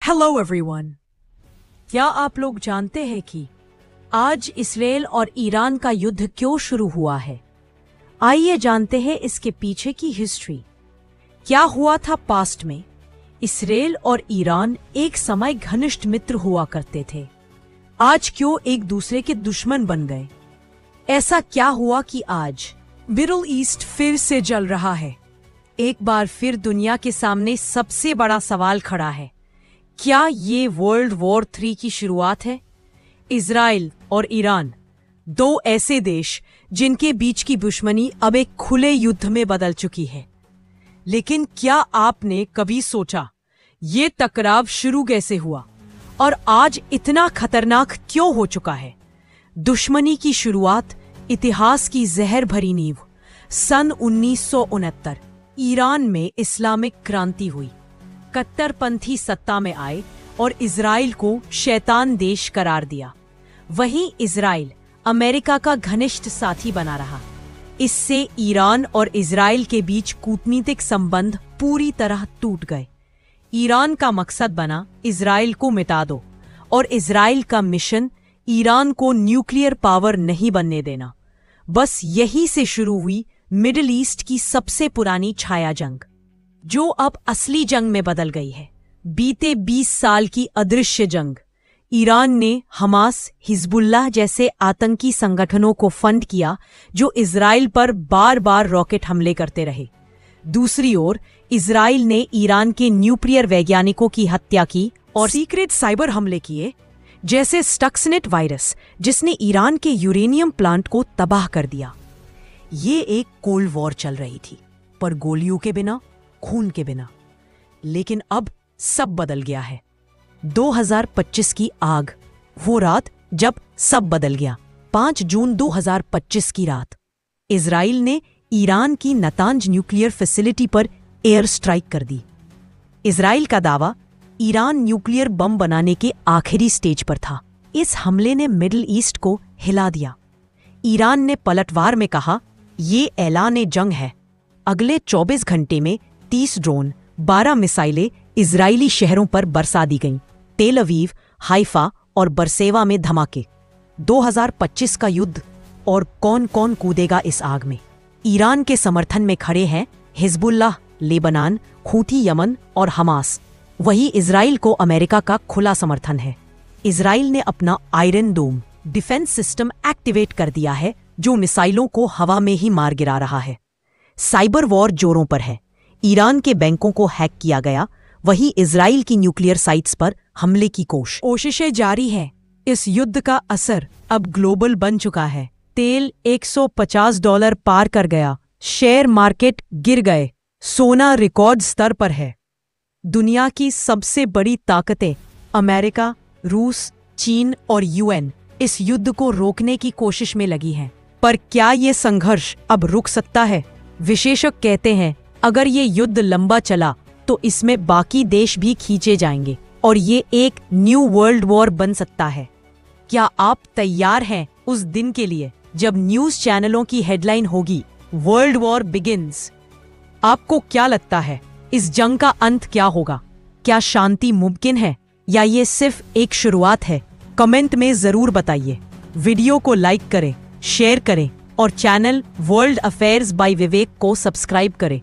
Hello everyone. क्या आप लोग जानते हैं कि आज इसराइल और ईरान का युद्ध क्यों शुरू हुआ है? आइए जानते हैं इसके पीछे की हिस्ट्री। क्या हुआ था पास्ट में? इसराइल और ईरान एक समय घनिष्ठ मित्र हुआ करते थे। आज क्यों एक दूसरे के दुश्मन बन गए? ऐसा क्या हुआ कि आज मिडिल ईस्ट फिर से जल रहा है? एक बार फिर दुनिया के सामने सबसे बड़ा सवाल खड़ा है, क्या ये वर्ल्ड वॉर 3 की शुरुआत है? इजराइल और ईरान, दो ऐसे देश जिनके बीच की दुश्मनी अब एक खुले युद्ध में बदल चुकी है। लेकिन क्या आपने कभी सोचा ये टकराव शुरू कैसे हुआ और आज इतना खतरनाक क्यों हो चुका है? दुश्मनी की शुरुआत, इतिहास की जहर भरी नींव। सन 1969 ईरान में इस्लामिक क्रांति हुई। कट्टरपंथी सत्ता में आए और इजराइल को शैतान देश करार दिया। वहीं इजराइल अमेरिका का घनिष्ठ साथी बना रहा। इससे ईरान और इजराइल के बीच कूटनीतिक संबंध पूरी तरह टूट गए। ईरान का मकसद बना इजराइल को मिटा दो और इजराइल का मिशन ईरान को न्यूक्लियर पावर नहीं बनने देना। बस यही से शुरू हुई मिडिल ईस्ट की सबसे पुरानी छाया जंग, जो अब असली जंग में बदल गई है। बीते 20 साल की अदृश्य जंग। ईरान ने हमास, हिजबुल्लाह जैसे आतंकी संगठनों को फंड किया जो इजराइल पर बार बार रॉकेट हमले करते रहे। दूसरी ओर इजराइल ने ईरान के न्यूक्लियर वैज्ञानिकों की हत्या की और सीक्रेट साइबर हमले किए, जैसे स्टक्सनेट वायरस, जिसने ईरान के यूरेनियम प्लांट को तबाह कर दिया। ये एक कोल्ड वॉर चल रही थी, पर गोलियों के बिना, खून के बिना। लेकिन अब सब बदल गया है। 2025 की आग, वो रात जब सब बदल गया। 5 जून 2025 की रात इजराइल ने ईरान की नतांज न्यूक्लियर फैसिलिटी पर एयर स्ट्राइक कर दी। इजराइल का दावा, ईरान न्यूक्लियर बम बनाने के आखिरी स्टेज पर था। इस हमले ने मिडिल ईस्ट को हिला दिया। ईरान ने पलटवार में कहा, ये ऐलान जंग है। अगले 24 घंटे में 30 ड्रोन, 12 मिसाइलें इजरायली शहरों पर बरसा दी गईं। तेल अवीव, हाइफा और बरसेवा में धमाके। 2025 का युद्ध, और कौन कौन कूदेगा इस आग में? ईरान के समर्थन में खड़े हैं हिजबुल्लाह, लेबनान, हूथी यमन और हमास। वही इजराइल को अमेरिका का खुला समर्थन है। इजराइल ने अपना आयरन डोम डिफेंस सिस्टम एक्टिवेट कर दिया है, जो मिसाइलों को हवा में ही मार गिरा रहा है। साइबर वॉर जोरों पर है। ईरान के बैंकों को हैक किया गया। वहीं इजराइल की न्यूक्लियर साइट्स पर हमले की कोशिशें जारी है। इस युद्ध का असर अब ग्लोबल बन चुका है। तेल $150 पार कर गया। शेयर मार्केट गिर गए। सोना रिकॉर्ड स्तर पर है। दुनिया की सबसे बड़ी ताकतें अमेरिका, रूस, चीन और यूएन इस युद्ध को रोकने की कोशिश में लगी हैं। पर क्या ये संघर्ष अब रुक सकता है? विशेषज्ञ कहते हैं, अगर ये युद्ध लंबा चला तो इसमें बाकी देश भी खींचे जाएंगे और ये एक न्यू वर्ल्ड वॉर बन सकता है। क्या आप तैयार हैं उस दिन के लिए जब न्यूज चैनलों की हेडलाइन होगी, वर्ल्ड वॉर बिगिंस? आपको क्या लगता है, इस जंग का अंत क्या होगा? क्या शांति मुमकिन है या ये सिर्फ एक शुरुआत है? कमेंट में जरूर बताइए। वीडियो को लाइक करें, शेयर करें और चैनल वर्ल्ड अफेयर्स बाय विवेक को सब्सक्राइब करें।